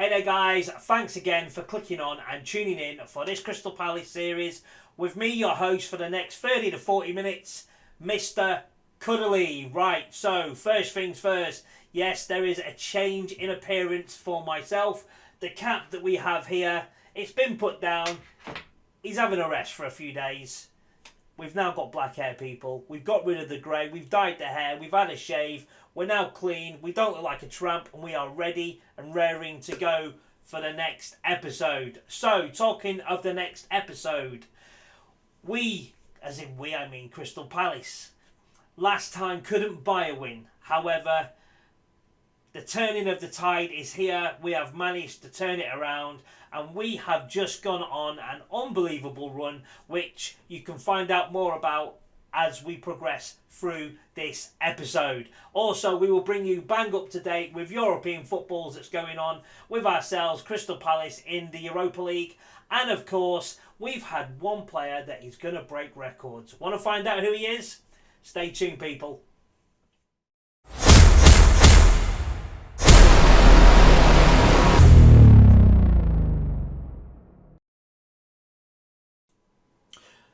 Hey there guys, thanks again for clicking on and tuning in for this Crystal Palace series with me, your host for the next 30 to 40 minutes, Mr. Cuddly. Right, so first things first, yes, there is a change in appearance for myself. The cap that we have here, it's been put down. He's having a rest for a few days. We've now got black hair, people. We've got rid of the grey. We've dyed the hair. We've had a shave. We're now clean. We don't look like a tramp. And we are ready and raring to go for the next episode. So, talking of the next episode. We, as in we, I mean Crystal Palace, last time couldn't buy a win. However, the turning of the tide is here. We have managed to turn it around. And we have just gone on an unbelievable run, which you can find out more about as we progress through this episode. Also, we will bring you bang up to date with European footballs that's going on with ourselves, Crystal Palace in the Europa League. And of course, we've had one player that is going to break records. Want to find out who he is? Stay tuned, people.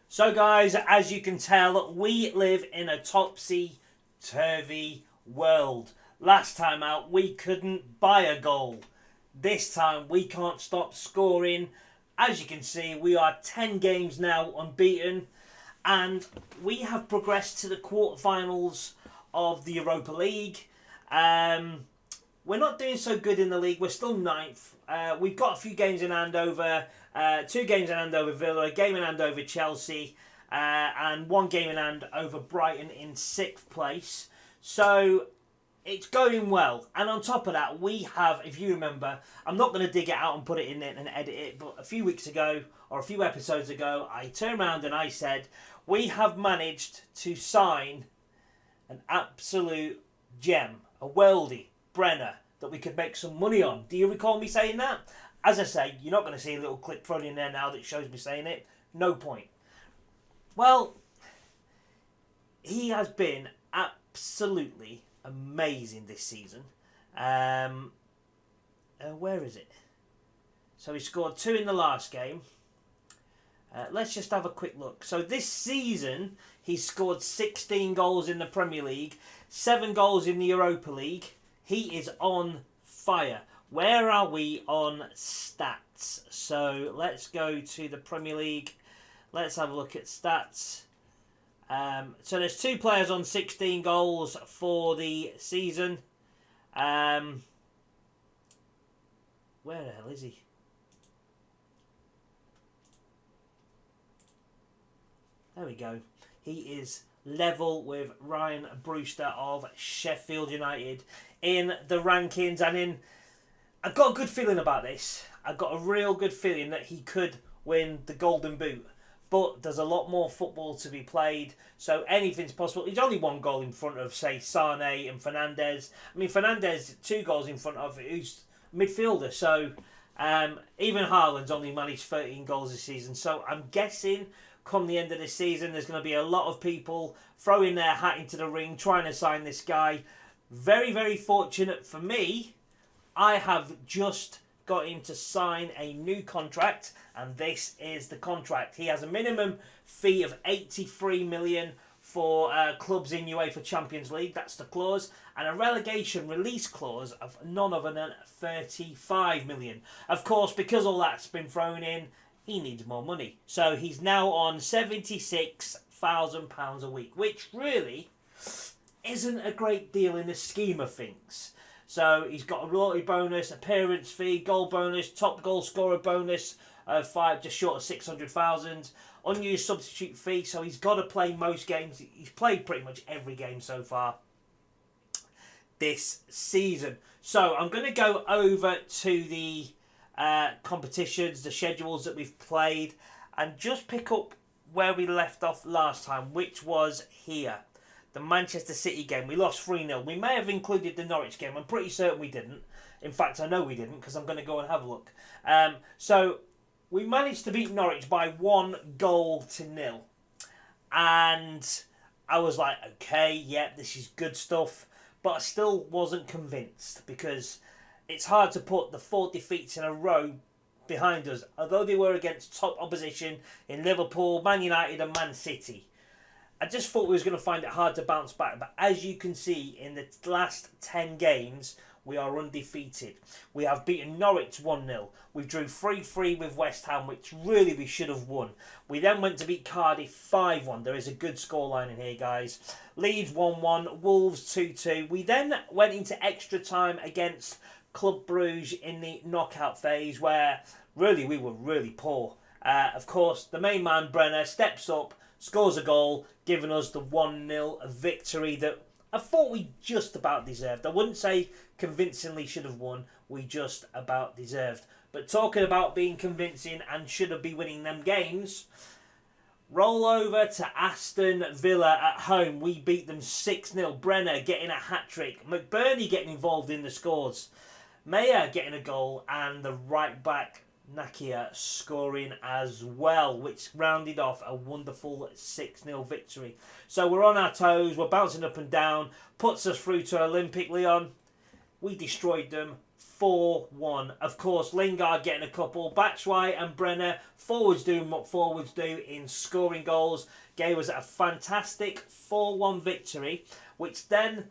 So guys, as you can tell, we live in a topsy-turvy world. Last time out, we couldn't buy a goal. This time, we can't stop scoring. As you can see, we are 10 games now unbeaten. And we have progressed to the quarterfinals of the Europa League. We're not doing so good in the league. We're still ninth. We've got a few games in hand over... 2 games in hand over Villa, a game in hand over Chelsea, and 1 game in hand over Brighton in 6th place. So it's going well. And on top of that, we have, if you remember, I'm not going to dig it out and put it in it and edit it, but a few weeks ago, or a few episodes ago, I turned around and I said, we have managed to sign an absolute gem, a worldie, Brenner, that we could make some money on. Do you recall me saying that? As I say, you're not going to see a little clip thrown in there now that shows me saying it. No point. Well, he has been absolutely amazing this season. Where is it? So he scored 2 in the last game. Let's just have a quick look. So this season, he's scored 16 goals in the Premier League, 7 goals in the Europa League. He is on fire. Where are we on stats? So let's go to the Premier League. Let's have a look at stats. So there's 2 players on 16 goals for the season. Where the hell is he? There we go. He is level with Ryan Brewster of Sheffield United in the rankings and in... I've got a good feeling about this. I've got a real good feeling that he could win the Golden Boot. But there's a lot more football to be played, so anything's possible. He's only 1 goal in front of, say, Sane and Fernandes. I mean, Fernandes 2 goals in front of who's midfielder. So even Haaland's only managed 13 goals this season. So I'm guessing come the end of the season, there's going to be a lot of people throwing their hat into the ring, trying to sign this guy. Very, very fortunate for me. I have just got him to sign a new contract, and this is the contract. He has a minimum fee of 83 million for clubs in UEFA Champions League. That's the clause. And a relegation release clause of none other than 35 million. Of course, because all that's been thrown in, he needs more money. So he's now on £76,000 a week, which really isn't a great deal in the scheme of things. So he's got a loyalty bonus, appearance fee, goal bonus, top goal scorer bonus of 5, just short of 600,000. Unused substitute fee, so he's got to play most games. He's played pretty much every game so far this season. So I'm going to go over to the competitions, the schedules that we've played, and just pick up where we left off last time, which was here. The Manchester City game. We lost 3-0. We may have included the Norwich game. I'm pretty certain we didn't. In fact, I know we didn't because I'm going to go and have a look. So we managed to beat Norwich by 1-0. And I was like, okay, yeah, this is good stuff. But I still wasn't convinced because it's hard to put the 4 defeats in a row behind us, although they were against top opposition in Liverpool, Man United and Man City. I just thought we was going to find it hard to bounce back, but as you can see, in the last 10 games, we are undefeated. We have beaten Norwich 1-0. We drew 3-3 with West Ham, which really we should have won. We then went to beat Cardiff 5-1. There is a good scoreline in here, guys. Leeds 1-1, Wolves 2-2. We then went into extra time against Club Brugge in the knockout phase, where really we were really poor. Of course, the main man, Brenner, steps up, scores a goal, giving us the 1-0 victory that I thought we just about deserved. I wouldn't say convincingly should have won, we just about deserved. But talking about being convincing and should have been winning them games, roll over to Aston Villa at home. We beat them 6-0. Brenner getting a hat-trick. McBurney getting involved in the scores. Mayer getting a goal, and the right back Nakia scoring as well, which rounded off a wonderful 6-0 victory. So we're on our toes, we're bouncing up and down, puts us through to Olympic Lyon. We destroyed them 4-1. Of course, Lingard getting a couple, Batshuayi and Brenner, forwards doing what forwards do in scoring goals, gave us a fantastic 4-1 victory, which then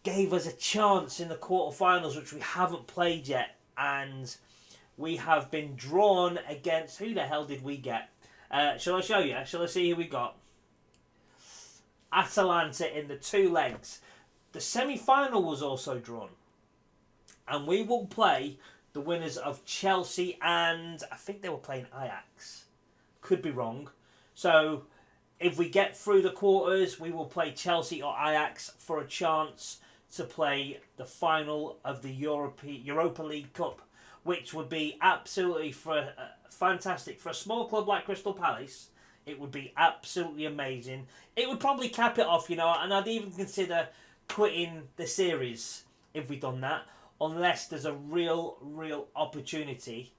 gave us a chance in the quarterfinals, which we haven't played yet, and we have been drawn against... Who the hell did we get? Shall I show you? Shall I see who we got? Atalanta in the 2 legs. The semi-final was also drawn. And we will play the winners of Chelsea and... I think they were playing Ajax. Could be wrong. So, if we get through the quarters, we will play Chelsea or Ajax for a chance to play the final of the Europa League Cup, which would be absolutely fantastic. For a small club like Crystal Palace, it would be absolutely amazing. It would probably cap it off, and I'd even consider quitting the series if we'd done that, unless there's a real opportunity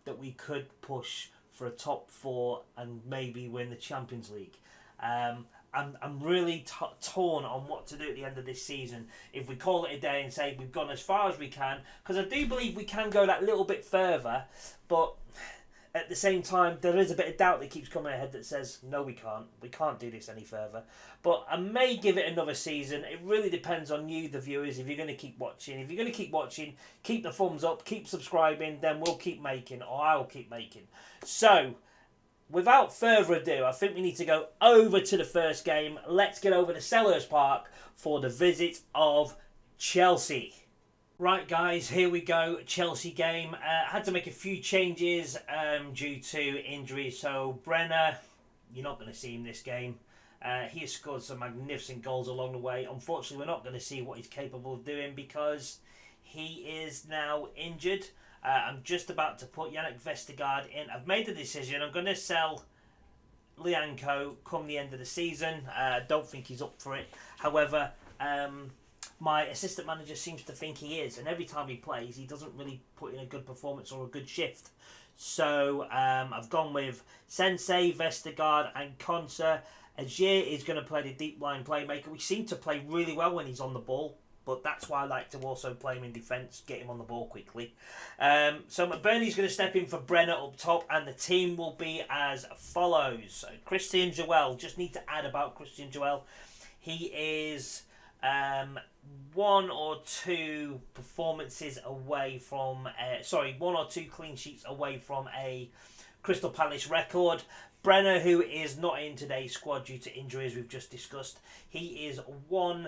that we could push for a top 4 and maybe win the Champions League. I'm really torn on what to do at the end of this season. If we call it a day and say we've gone as far as we can, because I do believe we can go that little bit further, but at the same time there is a bit of doubt that keeps coming ahead that says no, we can't do this any further. But I may give it another season. It really depends on you, the viewers, if you're going to keep watching. If you're going to keep watching, keep the thumbs up, keep subscribing, then we'll keep making, or I'll keep making. So without further ado, I think we need to go over to the first game. Let's get over to Selhurst Park for the visit of Chelsea. Right, guys, here we go. Chelsea game. Had to make a few changes due to injuries. So Brenner, you're not going to see him this game. He has scored some magnificent goals along the way. Unfortunately, we're not going to see what he's capable of doing because he is now injured. I'm just about to put Yannick Vestergaard in. I've made the decision. I'm going to sell Lianco come the end of the season. I don't think he's up for it. However, my assistant manager seems to think he is. And every time he plays, he doesn't really put in a good performance or a good shift. So I've gone with Sensei, Vestergaard and Konsa. Ajer is going to play the deep line playmaker. We seem to play really well when he's on the ball. But that's why I like to also play him in defence, get him on the ball quickly. So McBurney's going to step in for Brenner up top, and the team will be as follows. So Christian Joel, just need to add about Christian Joel. He is 1 or 2 performances away from... 1 or 2 clean sheets away from a Crystal Palace record. Brenner, who is not in today's squad due to injuries we've just discussed, he is 1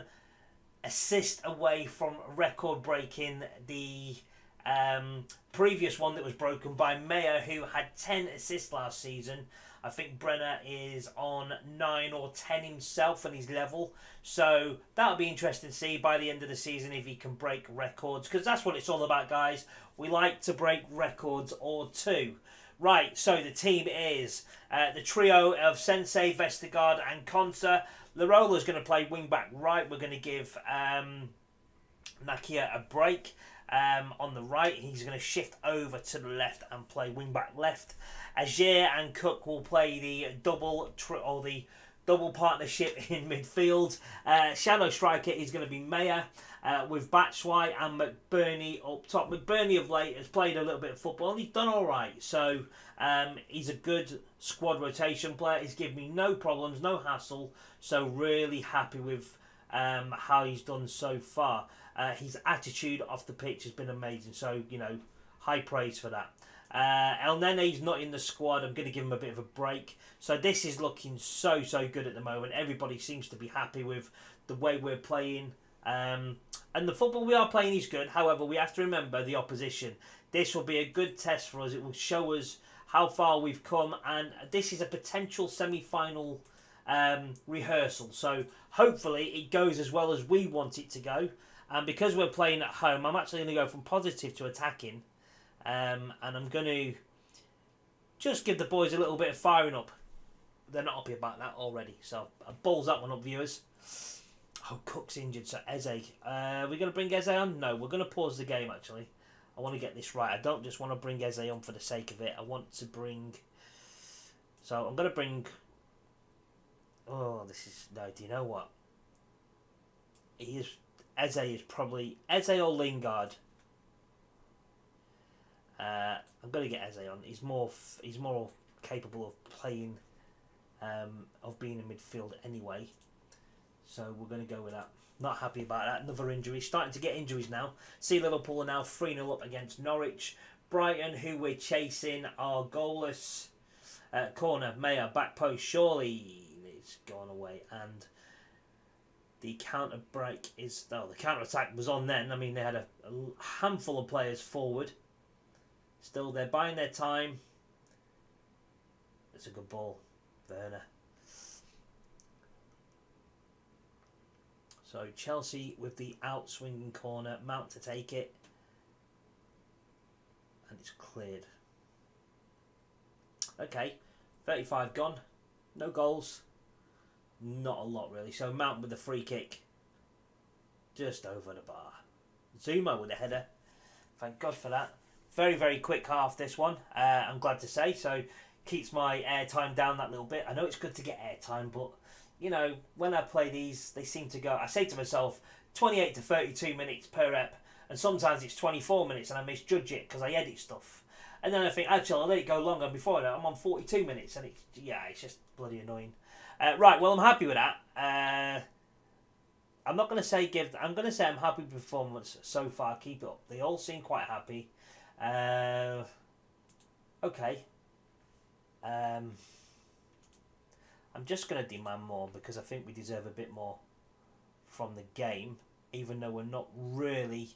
assist away from record breaking the previous one that was broken by Mayer, who had 10 assists last season. I think Brenner is on 9 or 10 himself and he's level. So that'll be interesting to see by the end of the season if he can break records, because that's what it's all about, guys. We like to break records or 2. Right, so the team is the trio of Sensei, Vestergaard and Konsa. Larola's going to play wing-back right. We're going to give Nakia a break on the right. He's going to shift over to the left and play wing-back left. Ajer and Cook will play the double double partnership in midfield. Shadow striker is going to be Mayer with Batshuayi and McBurney up top. McBurney of late has played a little bit of football and he's done all right. So he's a good squad rotation player. He's given me no problems, no hassle. So really happy with how he's done so far. His attitude off the pitch has been amazing. So, you know, high praise for that. El Nene's not in the squad. I'm going to give him a bit of a break. So this is looking so good at the moment. Everybody seems to be happy with the way we're playing. And the football we are playing is good. However, we have to remember the opposition. This will be a good test for us. It will show us how far we've come. And this is a potential semi-final rehearsal. So hopefully it goes as well as we want it to go. And because we're playing at home, I'm actually going to go from positive to attacking. And I'm going to just give the boys a little bit of firing up. They're not happy about that already. So I balls that one up, viewers. Oh, Cook's injured, so Eze. We're going to bring Eze on? No, we're going to pause the game, actually. I want to get this right. I don't just want to bring Eze on for the sake of it. I want to bring... So I'm going to bring... Oh, this is... No, do you know what? Eze is probably... Eze or Lingard. I'm going to get Eze on. He's more capable of playing, of being in midfield anyway. So we're going to go with that. Not happy about that. Another injury. Starting to get injuries now. See Liverpool are now 3-0 up against Norwich. Brighton, who we're chasing, are goalless. Corner, Mayer, back post. Surely it's gone away. And the counter break is... Oh, the counter attack was on then. I mean, they had a handful of players forward. Still, they're buying their time. It's a good ball. Werner. So Chelsea with the out-swinging corner. Mount to take it. And it's cleared. Okay. 35 gone. No goals. Not a lot, really. So Mount with the free kick. Just over the bar. Zuma with a header. Thank God for that. Very quick half, this one. I'm glad to say. So keeps my airtime down that little bit. I know it's good to get airtime, but... You know, when I play these, they seem to go... I say to myself, 28 to 32 minutes per rep. And sometimes it's 24 minutes and I misjudge it because I edit stuff. And then I think, actually, I'll let it go longer. Before that, I'm on 42 minutes. And it's just bloody annoying. Right, well, I'm happy with that. I'm not going to say give... I'm going to say I'm happy with performance so far. Keep it up. They all seem quite happy. Okay. I'm just going to demand more because I think we deserve a bit more from the game, even though we're not really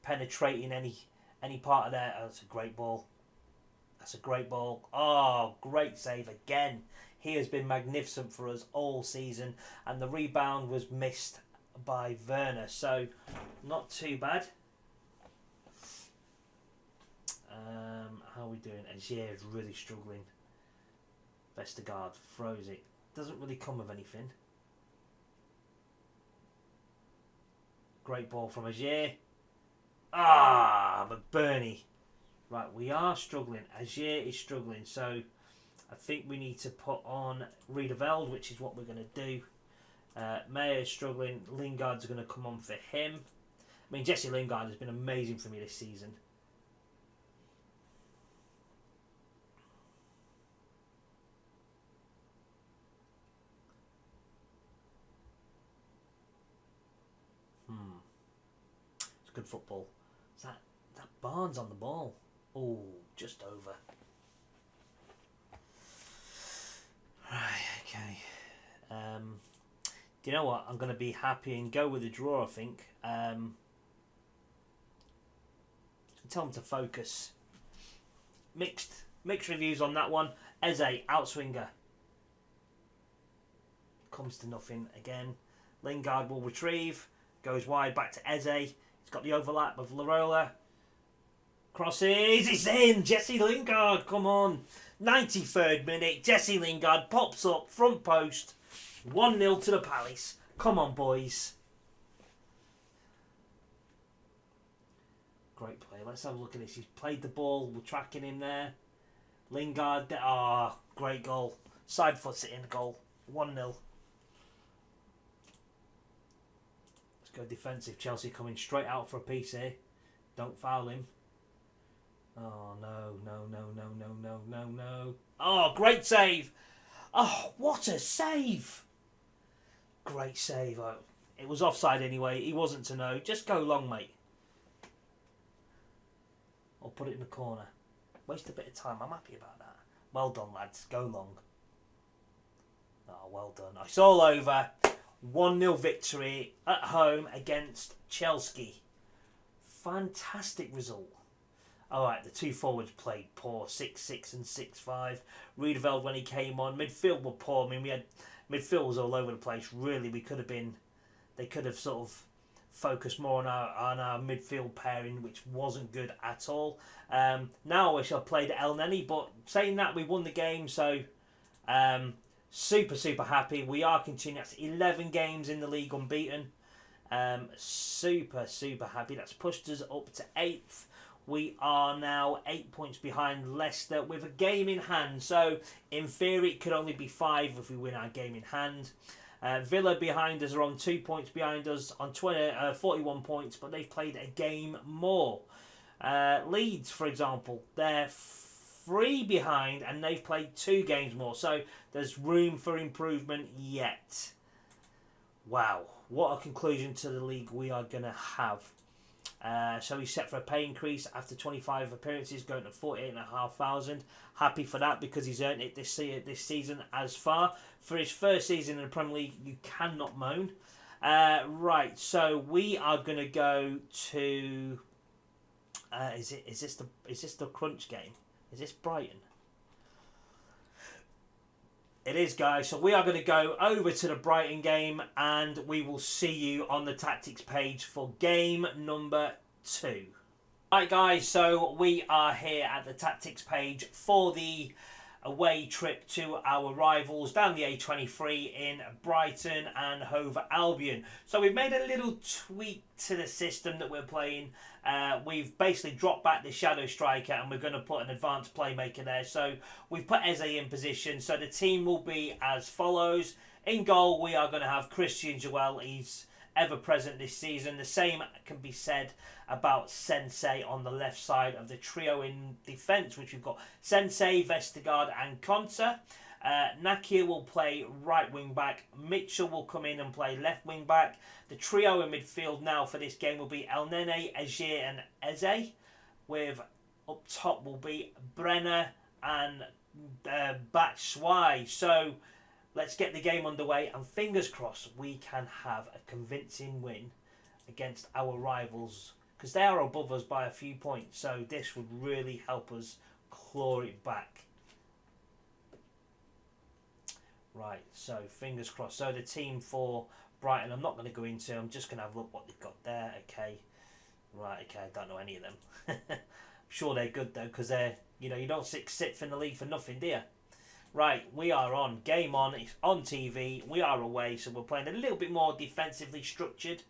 penetrating any part of that. Oh, that's a great ball. That's a great ball. Oh, great save again. He has been magnificent for us all season, and the rebound was missed by Werner, so not too bad. How are we doing? Azier is really struggling. Vestergaard throws it. Doesn't really come with anything. Great ball from Azier. Ah, McBurney. Right, we are struggling. Azier is struggling, so I think we need to put on Riedeveld, which is what we're going to do. Mayer is struggling. Lingard's going to come on for him. I mean, Jesse Lingard has been amazing for me this season. It's good football. Is that Barnes on the ball? Oh, just over. Right, okay. Do you know what? I'm going to be happy and go with the draw, I think. Tell them to focus. Mixed reviews on that one. Eze, outswinger. Comes to nothing again. Lingard will retrieve. Goes wide back to Eze. He's got the overlap of Larola. Crosses. It's in. Jesse Lingard. Come on. 93rd minute. Jesse Lingard pops up. Front post. 1-0 to the Palace. Come on, boys. Great play. Let's have a look at this. He's played the ball. We're tracking him there. Lingard. Great goal. Side foots it in the goal. 1-0. Go defensive. Chelsea coming straight out for a piece here. Don't foul him. Oh, no, no, no, no, no, no, no, no. Oh, great save. Oh, what a save. Great save. Oh, it was offside anyway. He wasn't to know. Just go long, mate. Or put it in the corner. Waste a bit of time. I'm happy about that. Well done, lads. Go long. Oh, well done. It's all over. 1-0 victory at home against Chelsea. Fantastic result. Alright, the two forwards played poor. 6-6 and 6-5. Riedeveld when he came on. Midfield were poor. I mean, we had midfield was all over the place. Really, we could have been... They could have sort of focused more on our midfield pairing, which wasn't good at all. Now I wish I played El Neni, but saying that, we won the game, so super happy. We are continuing. That's 11 games in the league unbeaten. Super happy. That's pushed us up to 8th. We are now 8 points behind Leicester with a game in hand. So in theory it could only be 5 if we win our game in hand. Villa behind us are on 2 points behind us on 41 points, but they've played a game more. Leeds, for example, they're 3 behind and they've played 2 games more. So there's room for improvement yet. Wow, what a conclusion to the league we are going to have. So he's set for a pay increase after 25 appearances, going to 48,500. Happy for that because he's earned it this season as far. For his first season in the Premier League, you cannot moan. Right, so we are going to go to... is this the crunch game? Is this Brighton? It is, guys. So we are going to go over to the Brighton game and we will see you on the tactics page for game number 2. Right, guys. So we are here at the tactics page for the away trip to our rivals down the A23 in Brighton and Hove Albion. So we've made a little tweak to the system that we're playing. We've basically dropped back the shadow striker and we're going to put an advanced playmaker there. So we've put Eze in position. So the team will be as follows. In goal, we are going to have Christian Joel. He's ever present this season. The same can be said about Sensei on the left side of the trio in defence, which we've got Sensei, Vestergaard and Konsa. Nakia will play right wing back. Mitchell will come in and play left wing back. The trio in midfield now for this game will be El Nene, Agier and Eze. With up top will be Brenner and Batshuayi. So let's get the game underway and fingers crossed we can have a convincing win against our rivals because they are above us by a few points. So this would really help us claw it back. Right, so fingers crossed. So the team for Brighton, I'm not going to go into. I'm just going to have a look what they've got there. Okay, right. Okay, I don't know any of them. I'm sure they're good though, because they're you don't sit in the league for nothing, do you? Right, we are on. Game on. It's on TV. We are away, so we're playing a little bit more defensively structured,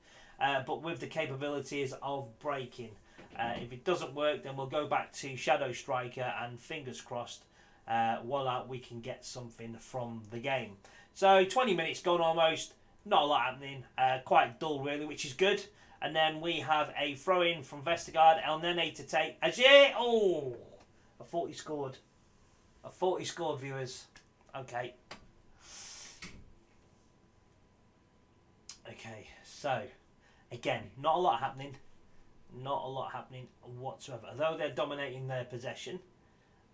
but with the capabilities of breaking. If it doesn't work, then we'll go back to Shadow Striker and fingers crossed. Voila, we can get something from the game. So 20 minutes gone almost, not a lot happening, quite dull really, which is good. And then we have a throw in from Vestergaard, El Nene to take. Agier, oh, I thought he scored. I thought he scored, viewers. Okay. Okay, so again, not a lot happening. Not a lot happening whatsoever. Although they're dominating their possession,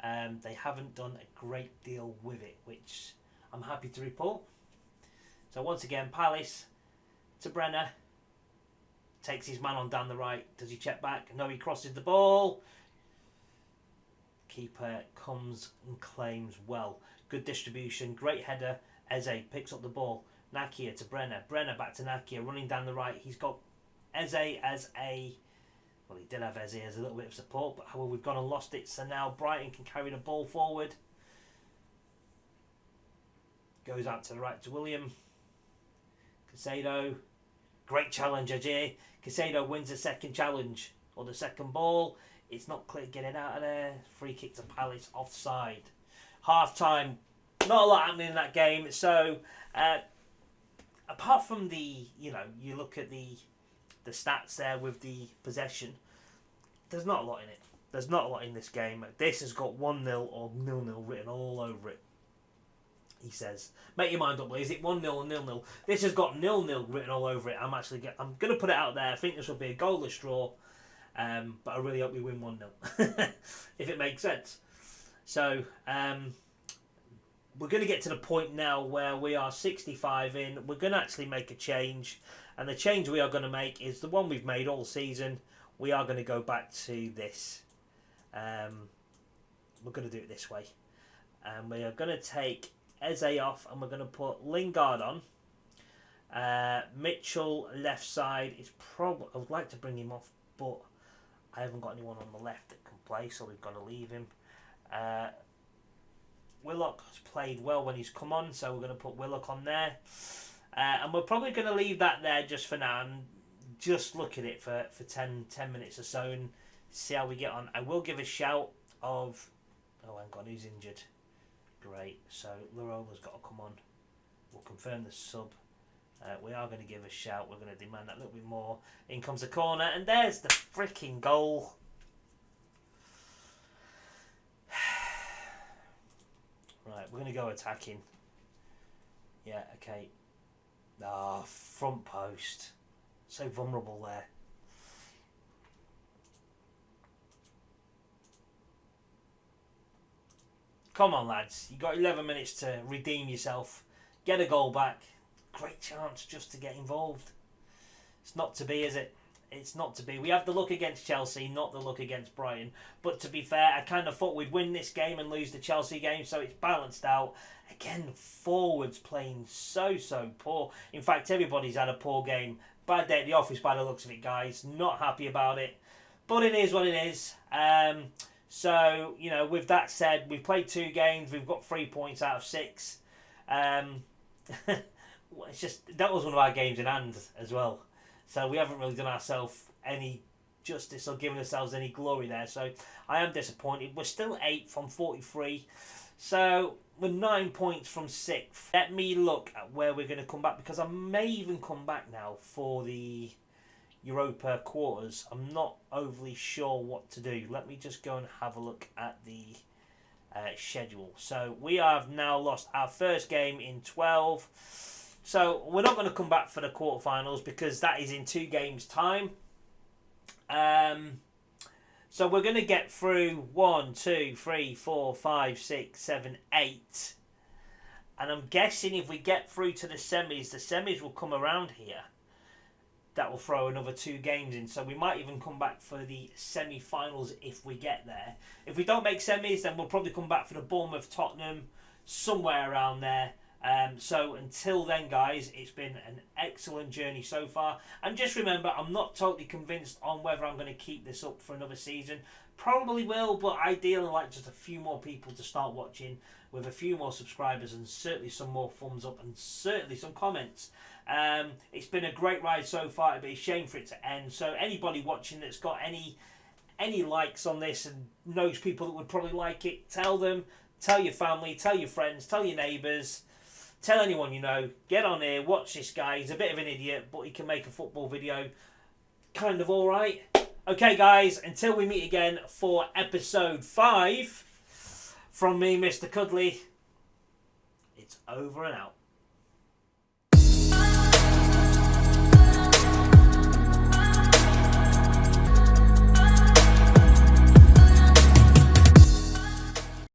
they haven't done a great deal with it, which I'm happy to report. So once again, Palace to Brenner. Takes his man on down the right. Does he check back? No, he crosses the ball. Keeper comes and claims well. Good distribution. Great header. Eze picks up the ball. Nakia to Brenner. Brenner back to Nakia. Running down the right. He's got Eze as a... Well, he did have Eze as a little bit of support, but however, we've gone and lost it. So now Brighton can carry the ball forward. Goes out to the right to William. Casado. Great challenge, Agier. Casado wins the second challenge, or the second ball. It's not clear getting out of there. Free kick to Palace, offside. Half time. Not a lot happening in that game. So, apart from the, you look at the the stats there with the possession. There's not a lot in it. There's not a lot in this game. This has got 1-0 or 0-0 written all over it. He says, make your mind up, is it 1-0 or 0-0? This has got 0-0 written all over it. I'm going to put it out there. I think this will be a goalless draw, but I really hope we win 1-0, if it makes sense. So, we're going to get to the point now where we are 65 in. We're going to actually make a change, and the change we are going to make is the one we've made all season. We are going to go back to this. We're going to do it this way, and we are going to take Eze off, and we're going to put Lingard on. Mitchell left side is probably. I would like to bring him off, but I haven't got anyone on the left that can play, so we've got to leave him. Willock has played well when he's come on, so we're going to put Willock on there. And we're probably going to leave that there just for now and just look at it for 10 minutes or so and see how we get on. I will give a shout of... Oh, hang on, who's injured? Great, so Larola's got to come on. We'll confirm the sub. We are going to give a shout. We're going to demand that a little bit more. In comes the corner, and there's the freaking goal. Right, we're going to go attacking. Yeah, okay. Ah, front post. So vulnerable there. Come on, lads. You've got 11 minutes to redeem yourself. Get a goal back. Great chance just to get involved. It's not to be, is it? It's not to be. We have the luck against Chelsea, not the luck against Brighton. But to be fair, I kind of thought we'd win this game and lose the Chelsea game, so it's balanced out. Again, forwards playing so poor. In fact, everybody's had a poor game. Bad day at the office by the looks of it, guys. Not happy about it. But it is what it is. So, you know, with that said, we've played 2 games. We've got 3 points out of 6. It's just, that was one of our games in hand as well. So we haven't really done ourselves any justice or given ourselves any glory there. So I am disappointed. We're still 8 from 43. So we're 9 points from 6th. Let me look at where we're going to come back, because I may even come back now for the Europa quarters. I'm not overly sure what to do. Let me just go and have a look at the schedule. So we have now lost our first game in 12. So we're not going to come back for the quarterfinals because that is in 2 games' time. So we're going to get through 1, 2, 3, 4, 5, 6, 7, 8. And I'm guessing if we get through to the semis will come around here. That will throw another 2 games in. So we might even come back for the semi-finals if we get there. If we don't make semis, then we'll probably come back for the Bournemouth, Tottenham, somewhere around there. So until then, guys, it's been an excellent journey so far. And just remember, I'm not totally convinced on whether I'm going to keep this up for another season. Probably will, but ideally I'd like just a few more people to start watching with a few more subscribers and certainly some more thumbs up and certainly some comments. It's been a great ride so far. It'd be a shame for it to end. So anybody watching that's got any likes on this and knows people that would probably like it, tell them, tell your family, tell your friends, tell your neighbours. Tell anyone you know, get on here, watch this guy. He's a bit of an idiot, but he can make a football video kind of alright. Okay, guys, until we meet again for episode 5, from me, Mr. Cuddly, it's over and out.